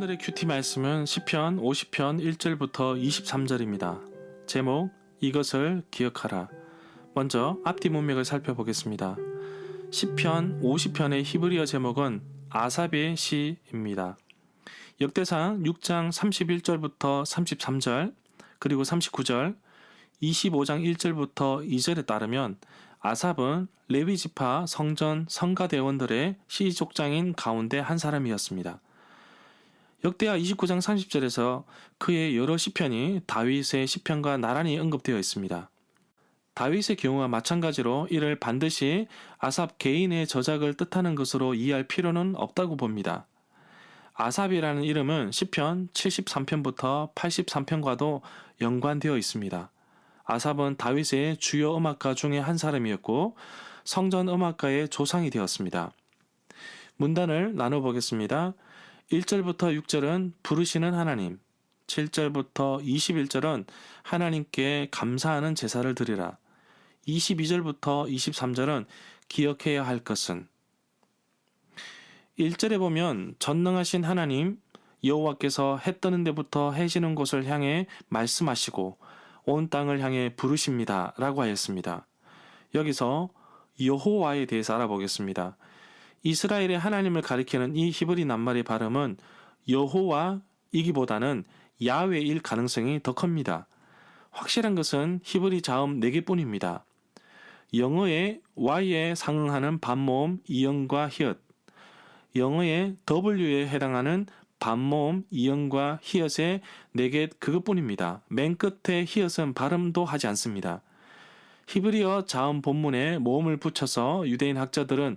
오늘의 큐티 말씀은 시편 50편 1절부터 23절입니다. 제목 이것을 기억하라. 먼저 앞뒤 문맥을 살펴보겠습니다. 시편 50편의 히브리어 제목은 아삽의 시입니다. 역대상 6장 31절부터 33절 그리고 39절 25장 1절부터 2절에 따르면 아삽은 레위지파 성전 성가대원들의 시족장인 가운데 한 사람이었습니다. 역대하 29장 30절에서 그의 여러 시편이 다윗의 시편과 나란히 언급되어 있습니다. 다윗의 경우와 마찬가지로 이를 반드시 아삽 개인의 저작을 뜻하는 것으로 이해할 필요는 없다고 봅니다. 아삽이라는 이름은 시편 73편부터 83편과도 연관되어 있습니다. 아삽은 다윗의 주요 음악가 중에 한 사람이었고 성전 음악가의 조상이 되었습니다. 문단을 나눠보겠습니다. 1절부터 6절은 부르시는 하나님, 7절부터 21절은 하나님께 감사하는 제사를 드리라, 22절부터 23절은 기억해야 할 것은. 1절에 보면 전능하신 하나님 여호와께서 해 뜨는 데부터 해 지는 곳을 향해 말씀하시고 온 땅을 향해 부르십니다 라고 하였습니다. 여기서 여호와에 대해서 알아보겠습니다. 이스라엘의 하나님을 가리키는 이 히브리 낱말의 발음은 여호와이기보다는 야훼일 가능성이 더 큽니다. 확실한 것은 히브리 자음 4개뿐입니다. 영어의 Y에 상응하는 반모음 이응과 히읗, 영어의 W에 해당하는 반모음 이응과 히읗의 4개 그것뿐입니다. 맨 끝에 히읗은 발음도 하지 않습니다. 히브리어 자음 본문에 모음을 붙여서 유대인 학자들은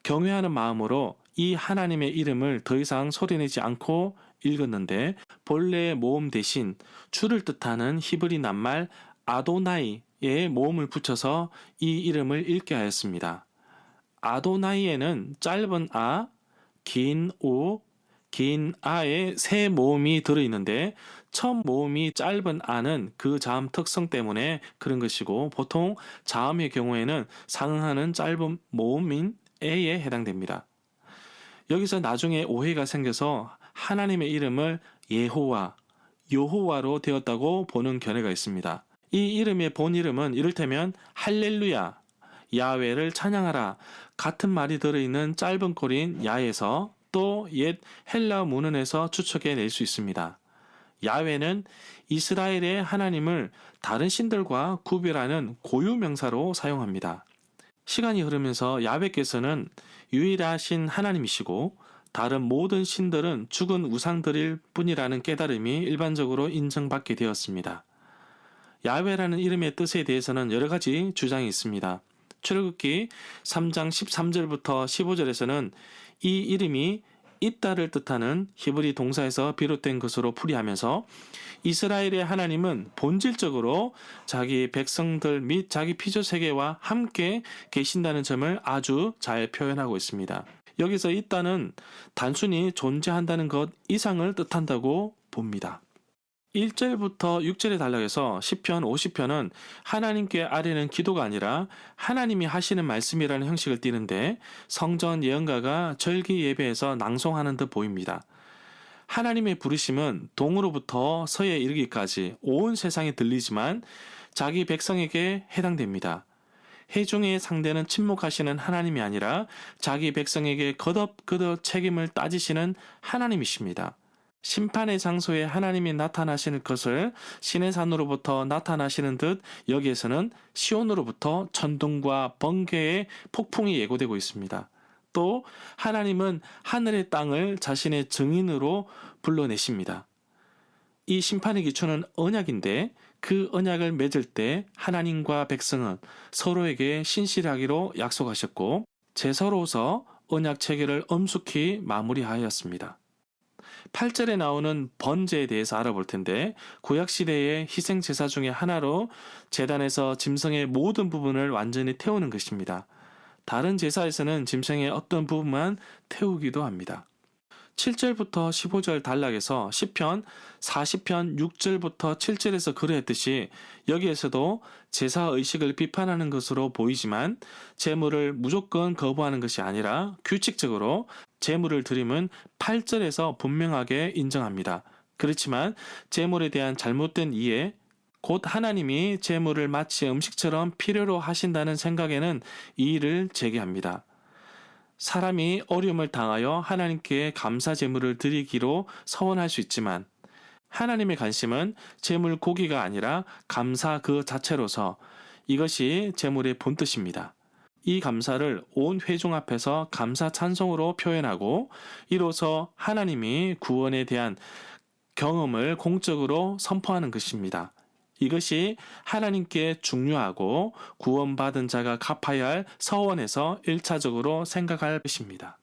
경외하는 마음으로 이 하나님의 이름을 더 이상 소리내지 않고 읽었는데 본래의 모음 대신 주를 뜻하는 히브리 낱말 아도나이에 모음을 붙여서 이 이름을 읽게 하였습니다. 아도나이에는 짧은 아, 긴 오, 긴 아의 세 모음이 들어있는데 첫 모음이 짧은 아는 그 자음 특성 때문에 그런 것이고 보통 자음의 경우에는 상응하는 짧은 모음인 에에 해당됩니다. 여기서 나중에 오해가 생겨서 하나님의 이름을 예호와, 여호와로 되었다고 보는 견해가 있습니다. 이 이름의 본 이름은 이를테면 할렐루야, 야훼를 찬양하라 같은 말이 들어있는 짧은 꼬리인 야에서 또 옛 헬라 문헌에서 추측해낼 수 있습니다. 야훼는 이스라엘의 하나님을 다른 신들과 구별하는 고유 명사로 사용합니다. 시간이 흐르면서 야훼께서는 유일하신 하나님이시고 다른 모든 신들은 죽은 우상들일 뿐이라는 깨달음이 일반적으로 인정받게 되었습니다. 야훼라는 이름의 뜻에 대해서는 여러 가지 주장이 있습니다. 출애굽기 3장 13절부터 15절에서는 이 이름이 있다를 뜻하는 히브리 동사에서 비롯된 것으로 풀이하면서 이스라엘의 하나님은 본질적으로 자기 백성들 및 자기 피조 세계와 함께 계신다는 점을 아주 잘 표현하고 있습니다. 여기서 있다는 단순히 존재한다는 것 이상을 뜻한다고 봅니다. 1절부터 6절에 단락에서 시편 50편은 하나님께 아뢰는 기도가 아니라 하나님이 하시는 말씀이라는 형식을 띠는데 성전 예언가가 절기 예배에서 낭송하는 듯 보입니다. 하나님의 부르심은 동으로부터 서에 이르기까지 온 세상에 들리지만 자기 백성에게 해당됩니다. 회중의 상대는 침묵하시는 하나님이 아니라 자기 백성에게 거듭거듭 책임을 따지시는 하나님이십니다. 심판의 장소에 하나님이 나타나시는 것을 신의 산으로부터 나타나시는 듯 여기에서는 시온으로부터 천둥과 번개의 폭풍이 예고되고 있습니다. 또 하나님은 하늘의 땅을 자신의 증인으로 불러내십니다. 이 심판의 기초는 언약인데 그 언약을 맺을 때 하나님과 백성은 서로에게 신실하기로 약속하셨고 제서로서 언약 체계를 엄숙히 마무리하였습니다. 8절에 나오는 번제에 대해서 알아볼 텐데 구약시대의 희생제사 중에 하나로 제단에서 짐승의 모든 부분을 완전히 태우는 것입니다. 다른 제사에서는 짐승의 어떤 부분만 태우기도 합니다. 7절부터 15절 단락에서 시편 40편 6절부터 7절에서 그러했듯이 여기에서도 제사의식을 비판하는 것으로 보이지만 제물을 무조건 거부하는 것이 아니라 규칙적으로 제물을 드림은 8절에서 분명하게 인정합니다. 그렇지만 제물에 대한 잘못된 이해, 곧 하나님이 제물을 마치 음식처럼 필요로 하신다는 생각에는 이의를 제기합니다. 사람이 어려움을 당하여 하나님께 감사 제물을 드리기로 서원할 수 있지만 하나님의 관심은 제물 고기가 아니라 감사 그 자체로서 이것이 제물의 본뜻입니다. 이 감사를 온 회중 앞에서 감사 찬송으로 표현하고 이로써 하나님이 구원에 대한 경험을 공적으로 선포하는 것입니다. 이것이 하나님께 중요하고 구원받은 자가 갚아야 할 서원에서 1차적으로 생각할 것입니다.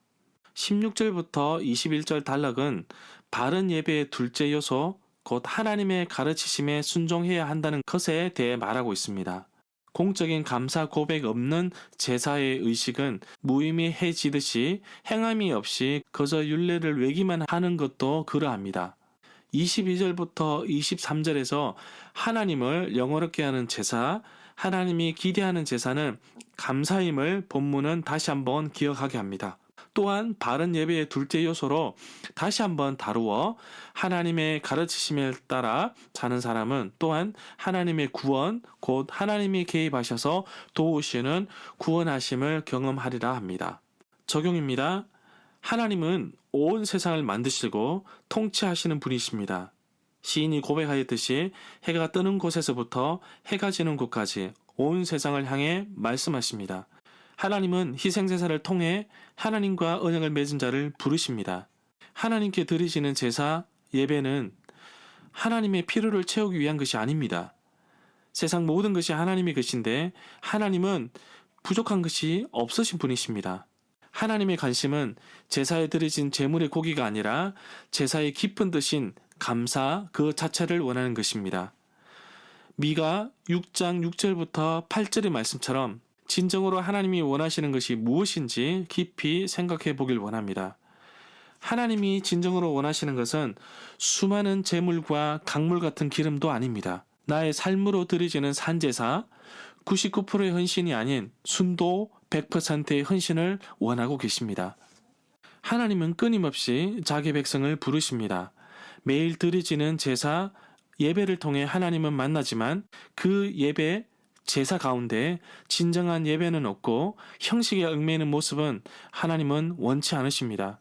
16절부터 21절 단락은 바른 예배의 둘째 요소, 곧 하나님의 가르치심에 순종해야 한다는 것에 대해 말하고 있습니다. 공적인 감사 고백 없는 제사의 의식은 무의미해지듯이 행함이 없이 그저 율례를 외기만 하는 것도 그러합니다. 22절부터 23절에서 하나님을 영어롭게 하는 제사, 하나님이 기대하는 제사는 감사임을 본문은 다시 한번 기억하게 합니다. 또한 바른 예배의 둘째 요소로 다시 한번 다루어 하나님의 가르치심에 따라 사는 사람은 또한 하나님의 구원, 곧 하나님이 개입하셔서 도우시는 구원하심을 경험하리라 합니다. 적용입니다. 하나님은 온 세상을 만드시고 통치하시는 분이십니다. 시인이 고백하였듯이 해가 뜨는 곳에서부터 해가 지는 곳까지 온 세상을 향해 말씀하십니다. 하나님은 희생제사를 통해 하나님과 언약을 맺은 자를 부르십니다. 하나님께 드리시는 제사, 예배는 하나님의 필요를 채우기 위한 것이 아닙니다. 세상 모든 것이 하나님의 것인데 하나님은 부족한 것이 없으신 분이십니다. 하나님의 관심은 제사에 드려진 제물의 고기가 아니라 제사의 깊은 뜻인 감사 그 자체를 원하는 것입니다. 미가 6장 6절부터 8절의 말씀처럼 진정으로 하나님이 원하시는 것이 무엇인지 깊이 생각해 보길 원합니다. 하나님이 진정으로 원하시는 것은 수많은 제물과 강물 같은 기름도 아닙니다. 나의 삶으로 드려지는 산제사, 99%의 헌신이 아닌 순도 100%의 헌신을 원하고 계십니다. 하나님은 끊임없이 자기 백성을 부르십니다. 매일 드려지는 제사, 예배를 통해 하나님은 만나지만 그 예배, 제사 가운데 진정한 예배는 없고 형식에 얽매이는 모습은 하나님은 원치 않으십니다.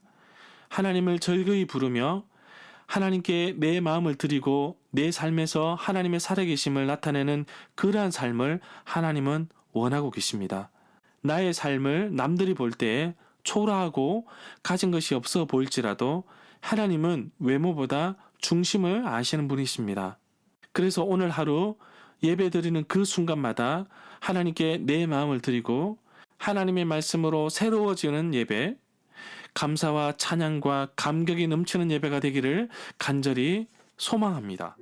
하나님을 절거히 부르며 하나님께 내 마음을 드리고 내 삶에서 하나님의 살아계심을 나타내는 그러한 삶을 하나님은 원하고 계십니다. 나의 삶을 남들이 볼 때에 초라하고 가진 것이 없어 보일지라도 하나님은 외모보다 중심을 아시는 분이십니다. 그래서 오늘 하루 예배 드리는 그 순간마다 하나님께 내 마음을 드리고 하나님의 말씀으로 새로워지는 예배, 감사와 찬양과 감격이 넘치는 예배가 되기를 간절히 소망합니다.